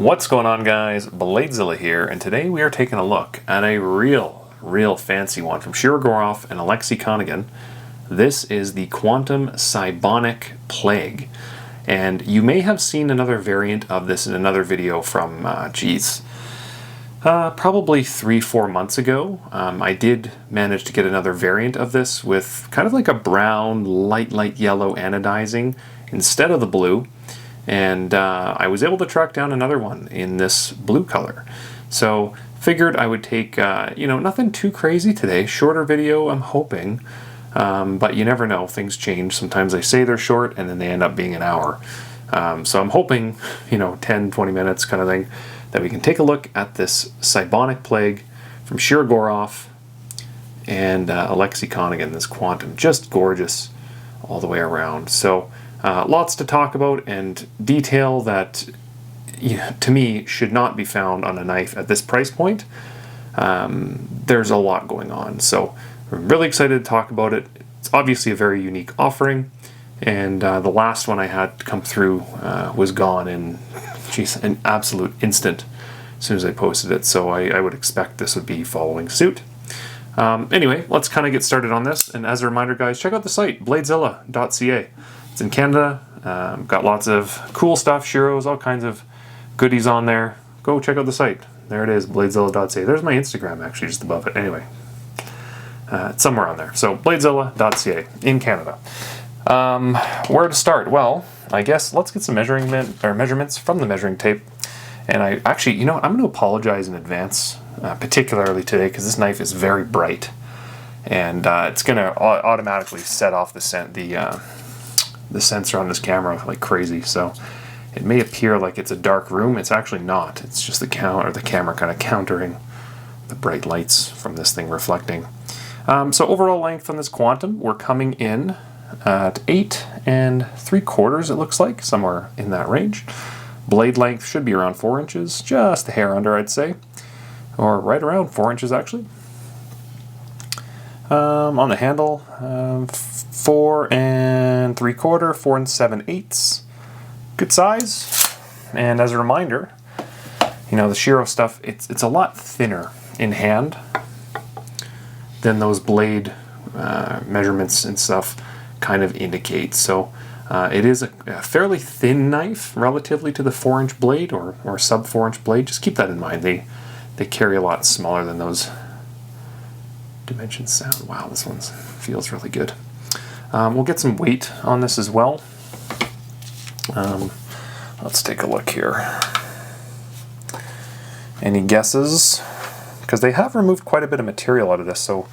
What's going on, guys? Bladezilla here, and today we are taking a look at a real fancy one from Shirogorov and Alexei Konagin. This is the Quantum Cybonic Plague, and you may have seen another variant of this in another video from, probably 3-4 months ago. I did manage to get another variant of this with kind of like a brown, light yellow anodizing instead of the blue. And I was able to track down another one in this blue color. So figured I would take, nothing too crazy today. Shorter video, I'm hoping. But you never know. Things change. Sometimes they say they're short and then they end up being an hour. So I'm hoping, 10, 20 minutes kind of thing, that we can take a look at this Cybonic Plague from Shirogorov and Alexei Konagin, this Quantum. Just gorgeous all the way around. So lots to talk about and detail that, to me, should not be found on a knife at this price point. There's a lot going on, so I'm really excited to talk about it. It's obviously a very unique offering, and the last one I had come through was gone in, an absolute instant as soon as I posted it, so I would expect this would be following suit. Anyway, let's kind of get started on this, and as a reminder, guys, check out the site, bladezilla.ca. It's in Canada. Got lots of cool stuff, Shiros, all kinds of goodies on there. Go check out the site. There it is, bladezilla.ca. There's my Instagram, actually, just above it. Anyway, it's somewhere on there. So, bladezilla.ca in Canada. Where to start? Well, I guess let's get some measurements from the measuring tape. And I actually, I'm going to apologize in advance, particularly today, because this knife is very bright. And it's going to automatically set off the sensor on this camera like crazy, so it may appear like it's a dark room. It's actually not. It's just the camera kind of countering the bright lights from this thing reflecting. So overall length on this Quantum, we're coming in at 8 3/4, it looks like, somewhere in that range. Blade length should be around 4 inches, just a hair under, I'd say, or right around 4 inches actually. On the handle, 4 3/4, 4 7/8. Good size. And as a reminder, the Shiro stuff, it's a lot thinner in hand than those blade measurements and stuff kind of indicate. So it is a fairly thin knife relatively to the 4-inch blade or sub 4-inch blade. Just keep that in mind. They carry a lot smaller than those dimensions sound. Wow, this one feels really good. We'll get some weight on this as well. Let's take a look here. Any guesses? Because they have removed quite a bit of material out of this, so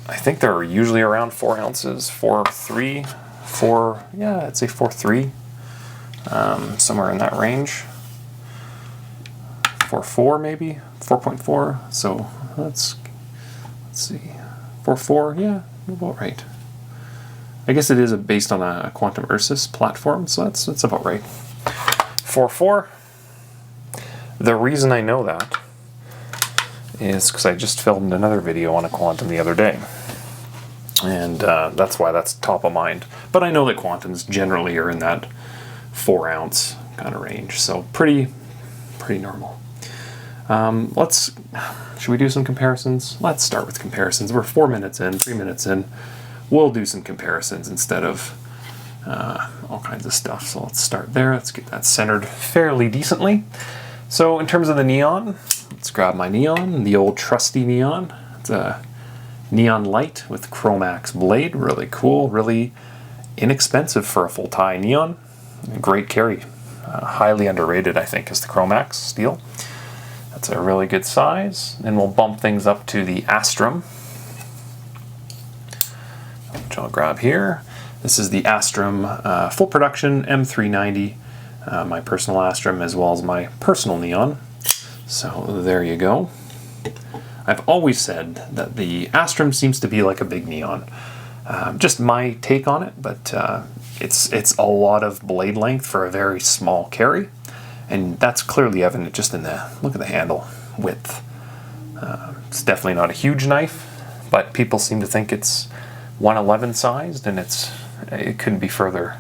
I think they're usually around 4 ounces, 4.3, I'd say 4.3, somewhere in that range. 4.4 maybe, 4.4. So let's see, 4.4, yeah, about right. I guess it is based on a Quantum Ursus platform, so that's about right. 4.4. The reason I know that is because I just filmed another video on a Quantum the other day, and that's why that's top of mind. But I know that Quantums generally are in that 4-ounce kind of range, so pretty normal. Should we do some comparisons? Let's start with comparisons. We're 3 minutes in. We'll do some comparisons instead of all kinds of stuff. So let's start there. Let's get that centered fairly decently. So in terms of the neon, let's grab my neon, the old trusty neon. It's a neon light with Chromax blade. Really cool, really inexpensive for a full tie neon. Great carry. Highly underrated, I think, is the Chromax steel. That's a really good size. Then we'll bump things up to the Astrum, which I'll grab here. This is the Astrum full production M390, my personal Astrum as well as my personal neon. So there you go. I've always said that the Astrum seems to be like a big neon. Just my take on it, but it's a lot of blade length for a very small carry. And that's clearly evident just in look at the handle width. It's definitely not a huge knife, but people seem to think it's 111 sized, and it couldn't be further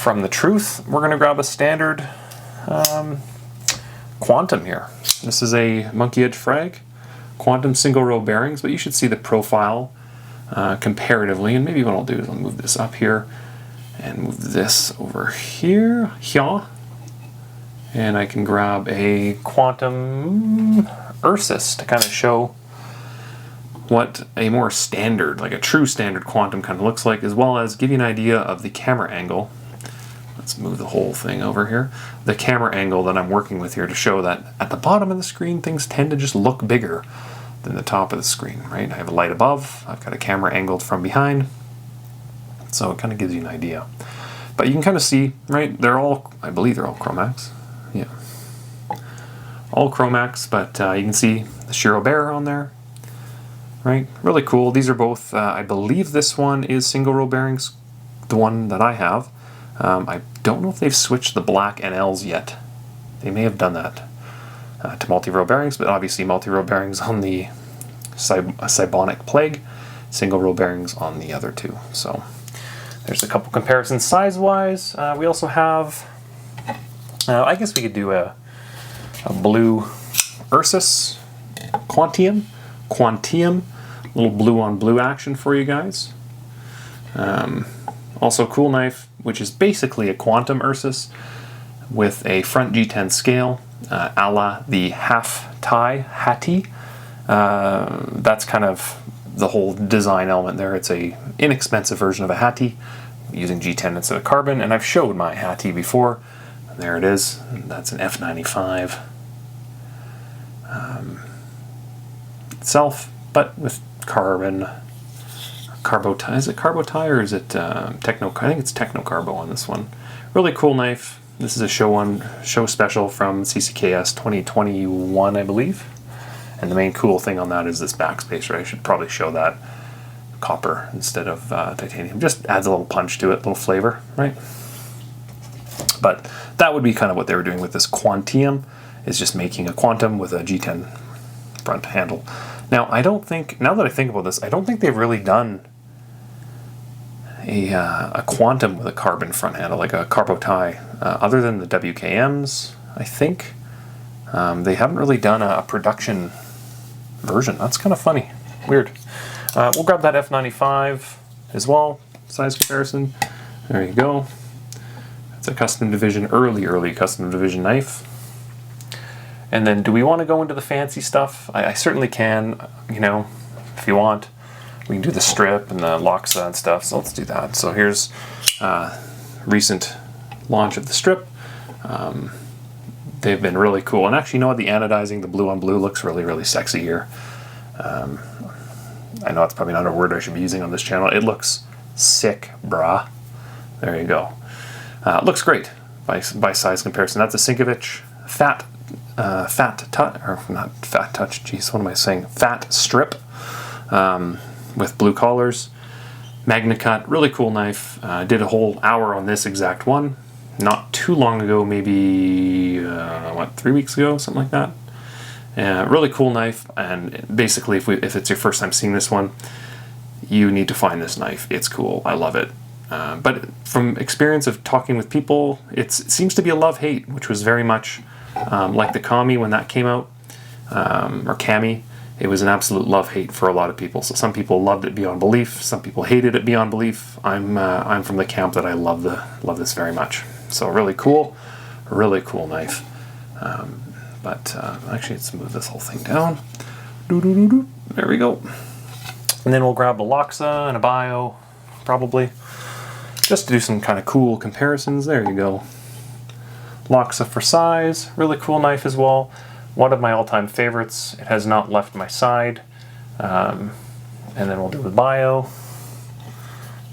from the truth. We're going to grab a standard Quantum here. This is a monkey edge frag, Quantum single row bearings, but you should see the profile comparatively. And maybe what I'll do is I'll move this up here and move this over here, and I can grab a Quantum Ursus to kind of show what a more standard, like a true standard Quantum kind of looks like, as well as give you an idea of the camera angle. Let's move the whole thing over here. The camera angle that I'm working with here to show that at the bottom of the screen, things tend to just look bigger than the top of the screen, right? I have a light above, I've got a camera angled from behind, so it kind of gives you an idea. But you can kind of see, right, they're all, I believe they're all Chromax. Yeah. All Chromax, but you can see the Shiro Bear on there, right? Really cool. These are both, I believe this one is single row bearings, the one that I have. I don't know if they've switched the black NLs yet. They may have done that to multi-row bearings, but obviously multi-row bearings on the Cybonic Plague, single row bearings on the other two. So there's a couple comparisons size-wise. We also have, I guess we could do a blue Ursus Quantium, little blue on blue action for you guys. Also cool knife, which is basically a Quantum Ursus with a front G10 scale, a la the half tie Hattie. That's kind of the whole design element there. It's a inexpensive version of a Hattie using G10 instead of carbon, and I've showed my Hattie before. There it is. That's an F95 itself, but with carbon. Carbo tie. Is it carbo tie or is it techno? I think it's techno carbo on this one. Really cool knife. This is a show special from CCKS 2021, I believe. And the main cool thing on that is this backspacer. I should probably show that copper instead of titanium. Just adds a little punch to it, a little flavor, right? But that would be kind of what they were doing with this Quantium, is just making a Quantum with a G10 front handle. Now, I don't think, now that I think about this, I don't think they've really done a Quantum with a carbon front handle, like a carbo tie, other than the WKMs, I think. They haven't really done a production version. That's kind of funny. Weird. We'll grab that F95 as well, size comparison. There you go. It's a custom division, early custom division knife. And then do we want to go into the fancy stuff? I certainly can, you know, if you want. We can do the strip and the Loxa and stuff, so let's do that. So here's recent launch of the strip. They've been really cool. And actually, you know what? The anodizing, the blue on blue, looks really, really sexy here. I know it's probably not a word I should be using on this channel. It looks sick, brah. There you go. Looks great by size comparison. That's a Sinkovich fat touch, or not fat touch, geez, what am I saying? Fat strip with blue collars. Magna cut, really cool knife. Did a whole hour on this exact one not too long ago, maybe 3 weeks ago, something like that. Really cool knife, and basically if it's your first time seeing this one, you need to find this knife. It's cool. I love it. But from experience of talking with people, it seems to be a love-hate, which was very much like the Kami when that came out, or Kami. It was an absolute love-hate for a lot of people. So some people loved it beyond belief. Some people hated it beyond belief. I'm from the camp that I love this very much. So really cool knife. Actually, let's move this whole thing down. There we go. And then we'll grab a Loxa and a Bio, probably, just to do some kind of cool comparisons. There you go. Loxa for size, really cool knife as well. One of my all-time favorites. It has not left my side. And then we'll do the Bio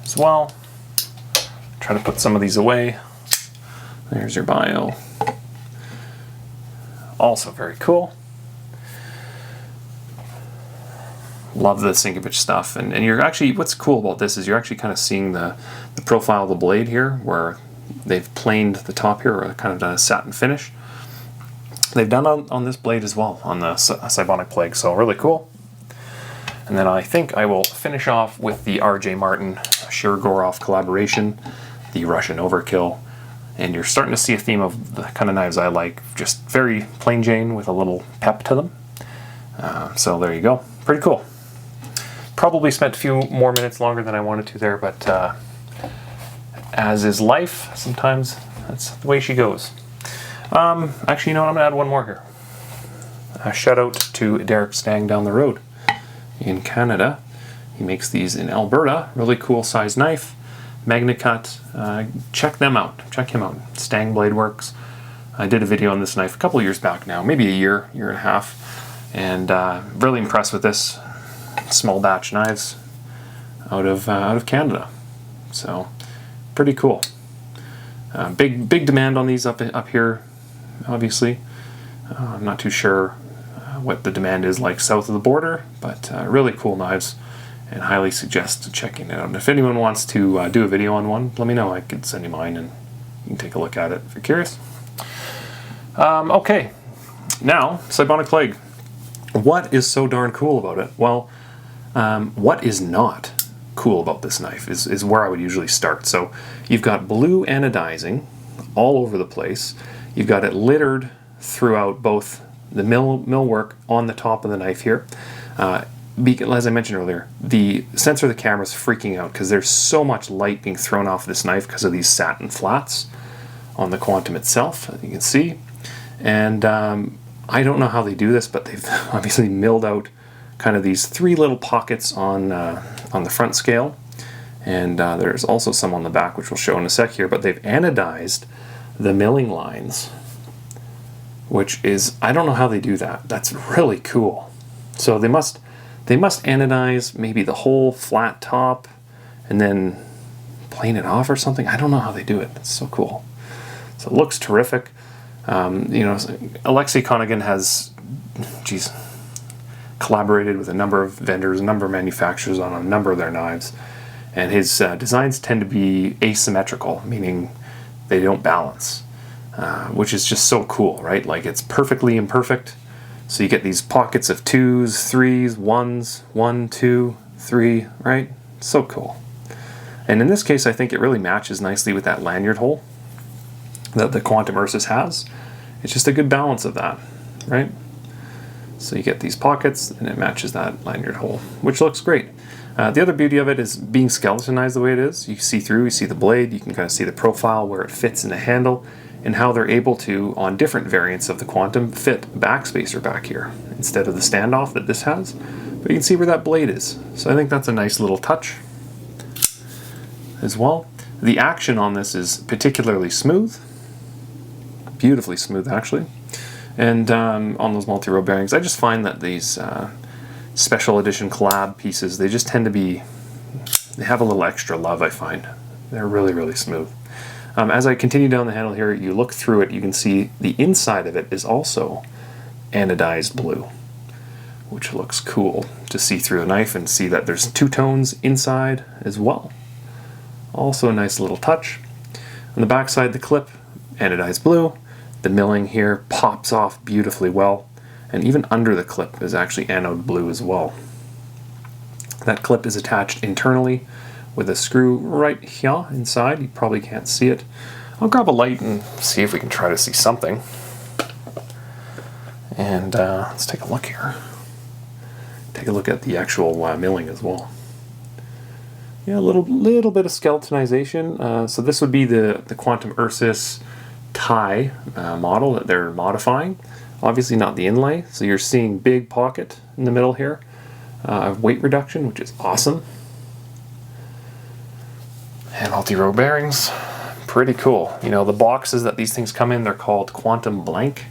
as well. Try to put some of these away. There's your Bio. Also very cool. Love the Sinkovich stuff. And you're actually, what's cool about this is you're actually kind of seeing the profile of the blade here, where they've planed the top here, or kind of done a satin finish. They've done on this blade as well, on the Cybonic Plague, so really cool. And then I think I will finish off with the R.J. Martin Shirogorov collaboration, the Russian Overkill. And you're starting to see a theme of the kind of knives I like, just very plain Jane with a little pep to them. So there you go. Pretty cool. Probably spent a few more minutes longer than I wanted to there, but as is life, sometimes that's the way she goes. Actually, you know what? I'm going to add one more here. A shout out to Derek Stang down the road in Canada. He makes these in Alberta. Really cool size knife. MagnaCut. Check them out. Check him out. Stang Blade Works. I did a video on this knife a couple years back now, maybe a year and a half, and really impressed with this. Small batch knives out of Canada. So pretty cool. Big demand on these up here, obviously. I'm not too sure what the demand is like south of the border, but really cool knives, and highly suggest checking it out. And if anyone wants to do a video on one, let me know. I could send you mine and you can take a look at it if you're curious. Okay, now Cybonic Plague. What is so darn cool about it? Well, what is not cool about this knife is where I would usually start. So you've got blue anodizing all over the place. You've got it littered throughout both the millwork on the top of the knife here. As I mentioned earlier, the sensor of the camera is freaking out because there's so much light being thrown off this knife because of these satin flats on the Quantum itself, as you can see. And I don't know how they do this, but they've obviously milled out kind of these 3 little pockets on the front scale, and there's also some on the back, which we'll show in a sec here. But they've anodized the milling lines, which is, I don't know how they do that. That's really cool. So they must anodize maybe the whole flat top and then plane it off or something. I don't know how they do it. It's so cool. So it looks terrific. You know, Alexei Konigan has, collaborated with a number of vendors, a number of manufacturers on a number of their knives, and his designs tend to be asymmetrical, meaning they don't balance, which is just so cool, right? Like, it's perfectly imperfect, so you get these pockets of 2s, 3s, 1s, 1, 2, 3, right? So cool. And in this case, I think it really matches nicely with that lanyard hole that the Quantum Ursus has. It's just a good balance of that, right? So you get these pockets, and it matches that lanyard hole, which looks great. The other beauty of it is being skeletonized the way it is. You see through, you see the blade, you can kind of see the profile where it fits in the handle, and how they're able to, on different variants of the Quantum, fit a backspacer back here instead of the standoff that this has. But you can see where that blade is. So I think that's a nice little touch as well. The action on this is particularly smooth. Beautifully smooth, actually. And on those multi-row bearings, I just find that these special edition collab pieces, they just tend to be, they have a little extra love, I find. They're really, really smooth. As I continue down the handle here, you look through it, you can see the inside of it is also anodized blue, which looks cool to see through the knife and see that there's 2 tones inside as well. Also a nice little touch. On the back side, the clip, anodized blue. The milling here pops off beautifully well, and even under the clip is actually anode blue as well. That clip is attached internally with a screw right here inside. You probably can't see it. I'll grab a light and see if we can try to see something. And let's take a look here. Take a look at the actual milling as well. Yeah, a little bit of skeletonization. So this would be the Quantum Ursus tie model that they're modifying. Obviously not the inlay, so you're seeing big pocket in the middle here of weight reduction, which is awesome. And multi-row bearings, pretty cool. You know, the boxes that these things come in, they're called Quantum Blank.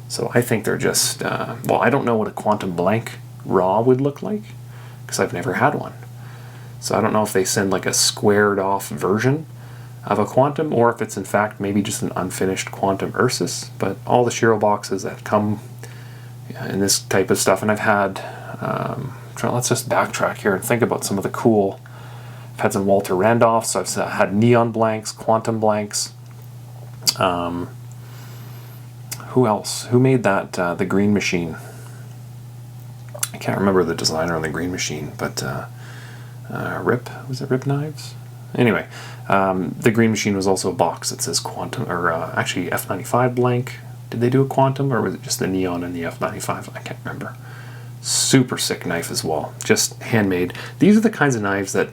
So I think they're just, well, I don't know what a Quantum Blank raw would look like, because I've never had one. So I don't know if they send like a squared off version of a Quantum, or if it's in fact maybe just an unfinished Quantum Ursus. But all the Shiro boxes that come in this type of stuff, and I've had, let's just backtrack here and think about some of the cool, I've had some Walter Randolphs, I've had Neon Blanks, Quantum Blanks. Who else? Who made that, the Green Machine? I can't remember the designer on the Green Machine, but Rip, was it Rip Knives? Anyway, the green machine was also a box that says Quantum, or actually F95 blank. Did they do a Quantum, or was it just the neon and the F95? I can't remember. Super sick knife as well, just handmade. These are the kinds of knives that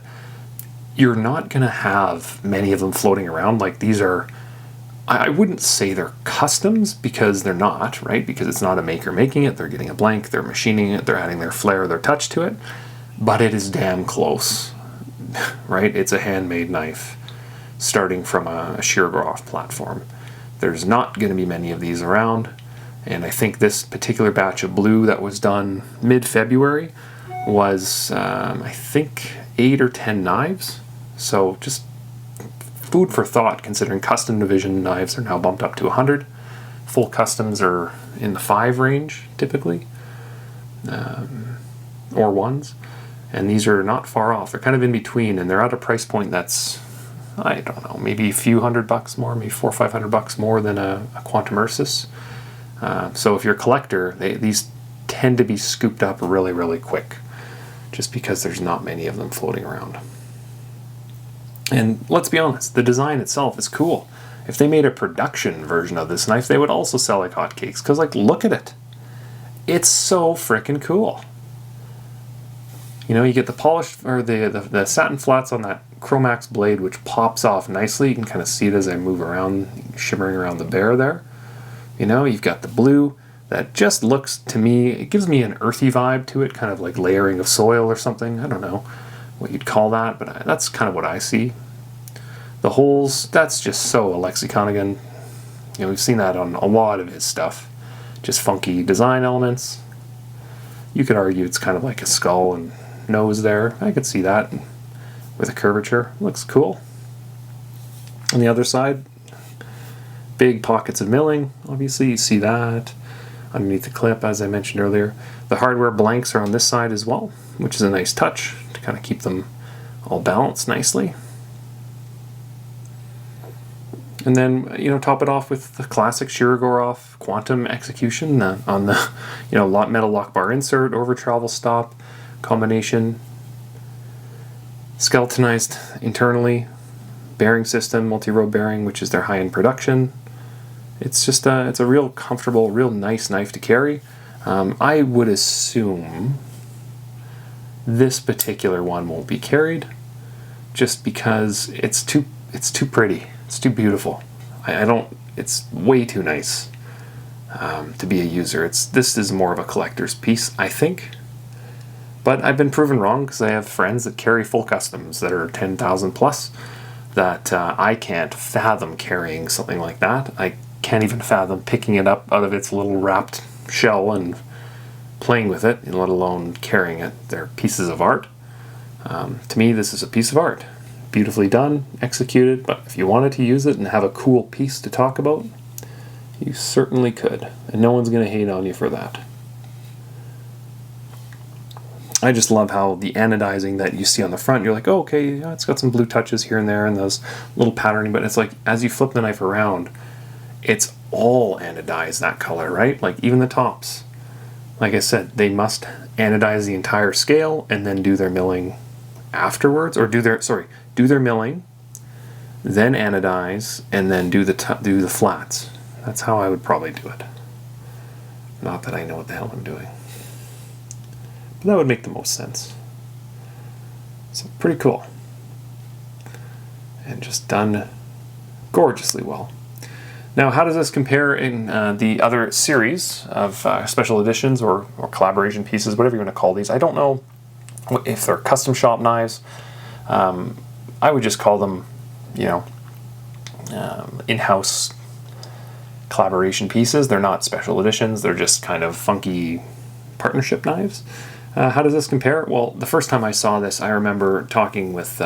you're not going to have many of them floating around. Like, these are, I wouldn't say they're customs, because they're not, right? Because it's not a maker making it. They're getting a blank, they're machining it, they're adding their flair, their touch to it. But it is damn close, right? It's a handmade knife starting from a Shirogorov platform. There's not going to be many of these around. And I think this particular batch of blue that was done mid-February was, I think, 8 or 10 knives. So just food for thought, considering custom division knives are now bumped up to 100. Full customs are in the 5 range, typically, or ones. And these are not far off. They're kind of in between, and they're at a price point that's, I don't know, maybe a few $100 more, maybe $400 or $500 more than a Quantum Ursus. So if you're a collector, these tend to be scooped up really, really quick, just because there's not many of them floating around. And let's be honest, the design itself is cool. If they made a production version of this knife, they would also sell like hotcakes, because, like, look at it. It's so freaking cool. You know, you get the polished, or the satin flats on that Chromax blade, which pops off nicely. You can kind of see it as I move around, shimmering around the bear there. You know, you've got the blue that just looks, to me, it gives me an earthy vibe to it, kind of like layering of soil or something. I don't know what you'd call that, but that's kind of what I see. The holes, that's just so Alexei Konigan. You know, we've seen that on a lot of his stuff. Just funky design elements. You could argue it's kind of like a skull and nose there. I could see that with a curvature. Looks cool. On the other side, big pockets of milling. Obviously, you see that underneath the clip, as I mentioned earlier. The hardware blanks are on this side as well, which is a nice touch to kind of keep them all balanced nicely. And then, you know, top it off with the classic Shirogorov Quantum execution on the, you know, metal lock bar insert, over travel stop combination, skeletonized internally, bearing system, multi-row bearing, which is their high-end production. It's just it's a real comfortable, real nice knife to carry. I would assume this particular one won't be carried, just because it's too pretty. It's too beautiful. It's way too nice to be a user. This is more of a collector's piece, I think. But I've been proven wrong, because I have friends that carry full customs that are 10,000 plus, that I can't fathom carrying something like that. I can't even fathom picking it up out of its little wrapped shell and playing with it, let alone carrying it. They're pieces of art. To me, this is a piece of art. Beautifully done, executed, but if you wanted to use it and have a cool piece to talk about, you certainly could, and no one's going to hate on you for that. I just love how the anodizing that you see on the front, you're like, oh, okay, yeah, it's got some blue touches here and there and those little patterning, but it's like, as you flip the knife around, it's all anodized that color, right? Like, even the tops. Like I said, they must anodize the entire scale and then do their milling afterwards, or do their milling, then anodize, and then do the flats. That's how I would probably do it. Not that I know what the hell I'm doing, but that would make the most sense. So pretty cool, and just done gorgeously well. Now, how does this compare in the other series of special editions or collaboration pieces, whatever you want to call these? I don't know if they're custom shop knives. I would just call them, you know, in-house collaboration pieces. They're not special editions. They're just kind of funky partnership knives. How does this compare? Well, the first time I saw this, I remember talking with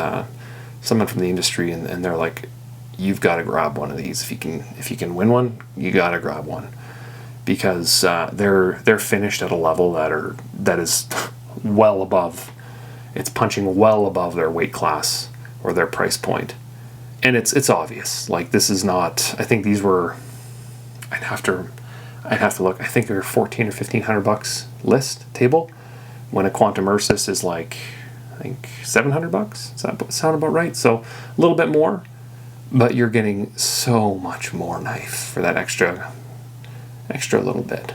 someone from the industry, and they're like, "You've got to grab one of these. If you can win one, you got to grab one, because they're finished at a level that is well above. It's punching well above their weight class or their price point, and it's obvious. Like, this is not. I think these were. I'd have to look. I think they're $1,400 or $1,500 list table, when a Quantum Ursus is like, I think $700. Does that sound about right? So a little bit more, but you're getting so much more knife for that extra little bit.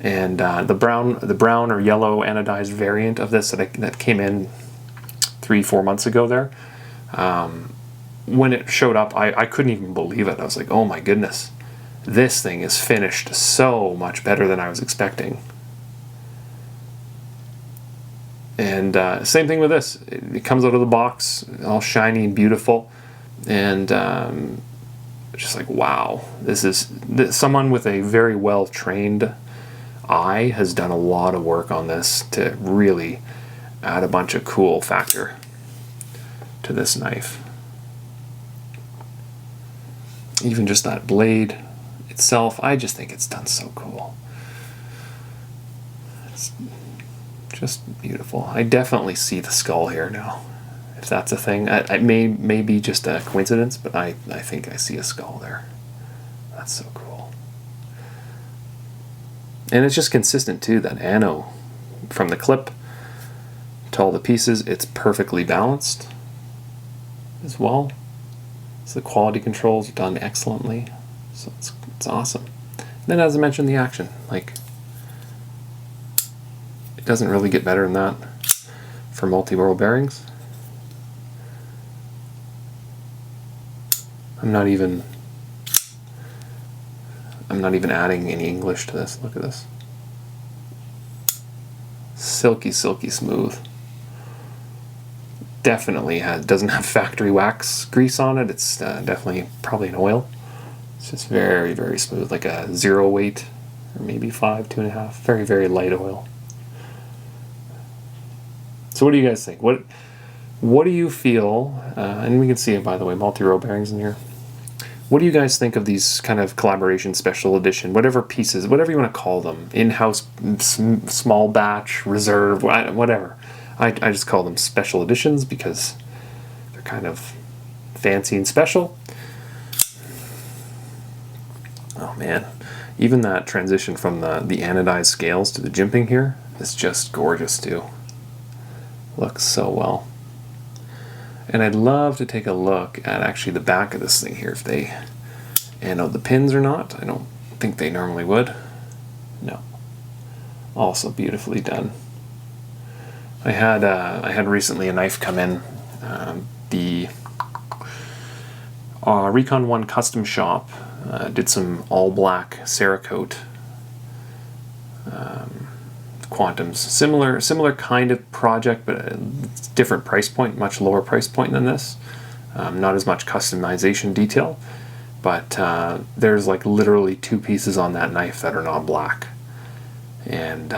And the brown or yellow anodized variant of this that came in 3-4 months ago there, when it showed up, I couldn't even believe it. I was like, oh my goodness, this thing is finished so much better than I was expecting. And same thing with this. It comes out of the box all shiny and beautiful, and just like, wow, this someone with a very well trained eye has done a lot of work on this to really add a bunch of cool factor to this knife. Even just that blade itself, I just think it's done so cool. It's just beautiful. I definitely see the skull here now, if that's a thing. It may be just a coincidence, but I think I see a skull there. That's so cool. And it's just consistent too, that ano from the clip to all the pieces, it's perfectly balanced as well. So the quality controls are done excellently. So it's awesome. And then, as I mentioned, the action, like, it doesn't really get better than that for multi-roll bearings. I'm not even adding any English to this. Look at this. Silky, silky smooth. Definitely doesn't have factory wax grease on it. It's definitely probably an oil. It's just very, very smooth, like a 0 weight, or maybe 5, 2.5. Very, very light oil. So what do you guys think? What do you feel? And we can see, by the way, multi-row bearings in here. What do you guys think of these kind of collaboration special edition, whatever pieces, whatever you want to call them, in-house, small batch, reserve, whatever. I just call them special editions because they're kind of fancy and special. Oh man, even that transition from the anodized scales to the jimping here is just gorgeous too. Looks so well. And I'd love to take a look at actually the back of this thing here, if they anode the pins or not. I don't think they normally would. No. Also beautifully done. I had recently a knife come in, the Recon 1 Custom Shop did some all black Cerakote Quantums. Similar kind of project, but a different price point, much lower price point than this. Not as much customization detail, but there's like literally 2 pieces on that knife that are not black. And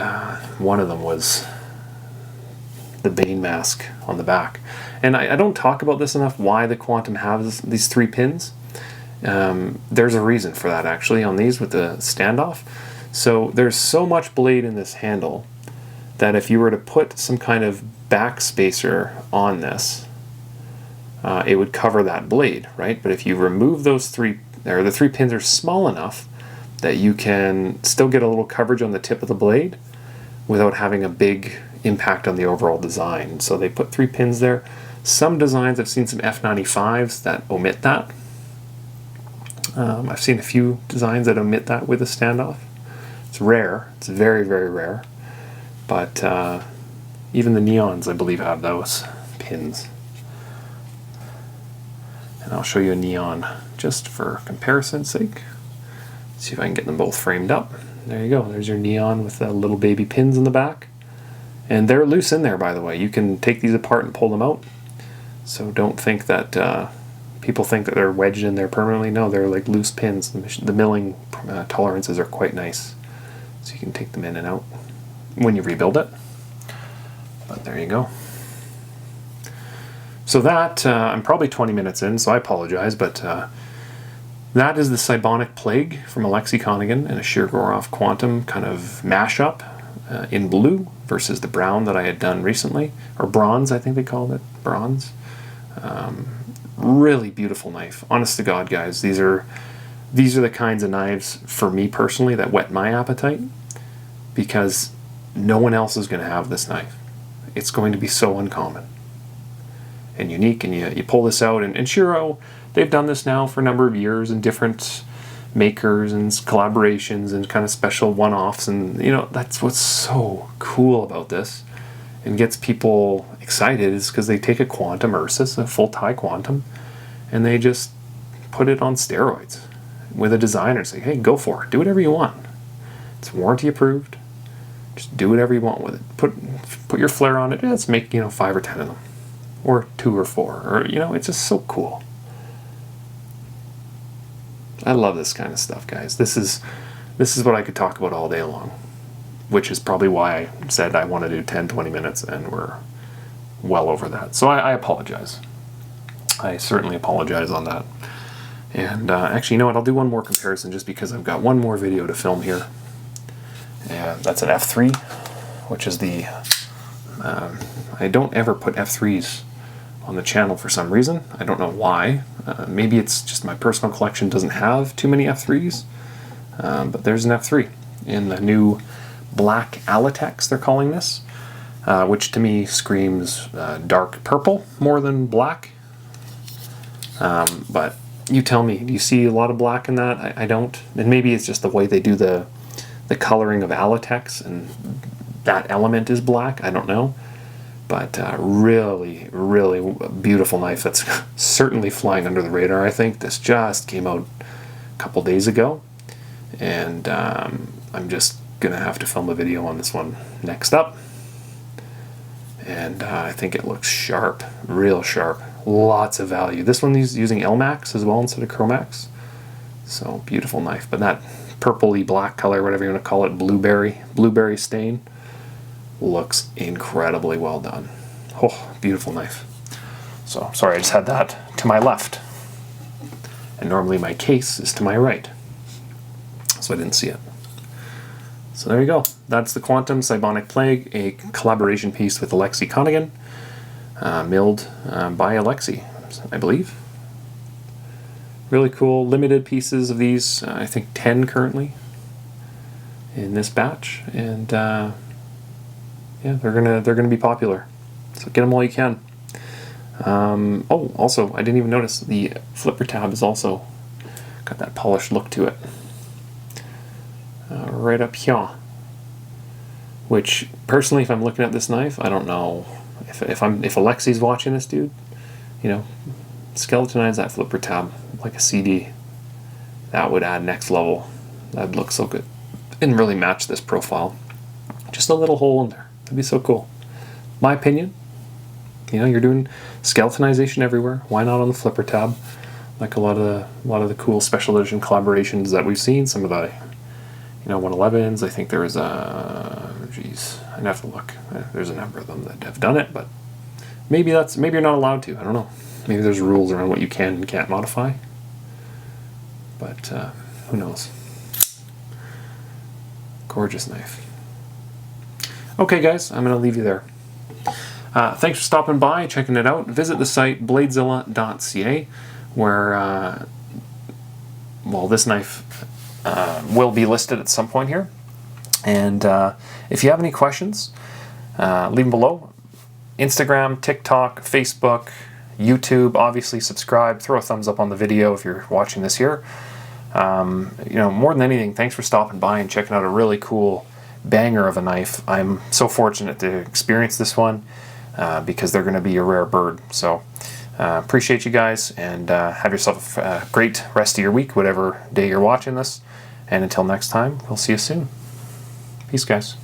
one of them was the Bane mask on the back. And I don't talk about this enough, why the Quantum has these 3 pins. There's a reason for that actually on these with the standoff. So there's so much blade in this handle that if you were to put some kind of back spacer on this, it would cover that blade, right? But if you remove those 3, or the 3 pins are small enough that you can still get a little coverage on the tip of the blade without having a big impact on the overall design. So they put 3 pins there. Some designs, I've seen some F95s that omit that. I've seen a few designs that omit that with a standoff. It's rare. It's very, very rare. But even the Neons, I believe, have those pins. And I'll show you a Neon just for comparison's sake. See if I can get them both framed up. There you go. There's your Neon with the little baby pins in the back. And they're loose in there, by the way. You can take these apart and pull them out. So don't think that people think that they're wedged in there permanently. No, they're like loose pins. The milling tolerances are quite nice. So you can take them in and out when you rebuild it. But there you go. So that, I'm probably 20 minutes in, so I apologize, but that is the Cybonic Plague from a Lexiconigan and a Shirogorov Quantum kind of mashup in blue versus the brown that I had done recently, or bronze, I think they called it, bronze. Really beautiful knife. Honest to God, guys, these are the kinds of knives, for me personally, that whet my appetite, because no one else is going to have this knife. it's going to be so uncommon and unique. And you pull this out, and Shiro, they've done this now for a number of years in different makers and collaborations and kind of special one-offs, and you know, that's what's so cool about this and gets people excited, is because they take a quantum Ursus, a full tie quantum, and they just put it on steroids with a designer. Say, hey, go for it, do whatever you want, it's warranty approved, just do whatever you want with it. Put your flair on it. Let's make, you know, 5 or 10 of them, or 2 or 4, or, you know, it's just so cool. I love this kind of stuff, guys. This is what I could talk about all day long, which is probably why I said I want to do 10-20 minutes, and we're well over that. So I apologize. I certainly apologize on that. And actually, you know what? I'll do one more comparison just because I've got one more video to film here. And that's an F3, which is the... I don't ever put F3s on the channel for some reason. I don't know why. Maybe it's just my personal collection doesn't have too many F3s. But there's an F3 in the new black Alatex, they're calling this, which to me screams dark purple more than black. But you tell me, do you see a lot of black in that? I don't. And maybe it's just the way they do the coloring of Alatex, and that element is black. I don't know. But really, really beautiful knife that's certainly flying under the radar, I think. This just came out a couple days ago. And I'm just going to have to film a video on this one next up. And I think it looks sharp, real sharp. Lots of value. This one is using Elmax as well instead of Chromax. So, beautiful knife. But that purpley black color, whatever you want to call it, blueberry stain, looks incredibly well done. Oh, beautiful knife. So, sorry, I just had that to my left. And normally my case is to my right. So I didn't see it. So there you go. That's the Quantum Cybonic Plague, a collaboration piece with Alexei Konigan, milled by Alexei, I believe. Really cool, limited pieces of these. I think 10 currently in this batch, and yeah, they're gonna be popular. So get them while you can. Oh, also, I didn't even notice the flipper tab is also got that polished look to it. Right up here. Which, personally, if I'm looking at this knife, I don't know if Alexei's watching this, dude. You know, skeletonize that flipper tab like a CD. That would add next level. That'd look so good and really match this profile. Just a little hole in there. That'd be so cool. My opinion. You know, you're doing skeletonization everywhere. Why not on the flipper tab? Like a lot of the cool special edition collaborations that we've seen. Some of the, you know, 111s. I think there was geez, I'd have to look. There's a number of them that have done it, but maybe you're not allowed to. I don't know. Maybe there's rules around what you can and can't modify. But who knows? Gorgeous knife. Okay, guys, I'm going to leave you there. Thanks for stopping by, checking it out. Visit the site bladezilla.ca, where well, this knife will be listed at some point here. And if you have any questions, leave them below. Instagram, TikTok, Facebook, YouTube. Obviously, subscribe. Throw a thumbs up on the video if you're watching this here. You know, more than anything, thanks for stopping by and checking out a really cool banger of a knife. I'm so fortunate to experience this one because they're going to be a rare bird. So appreciate you guys, and have yourself a great rest of your week, whatever day you're watching this. And until next time, we'll see you soon. Peace, guys.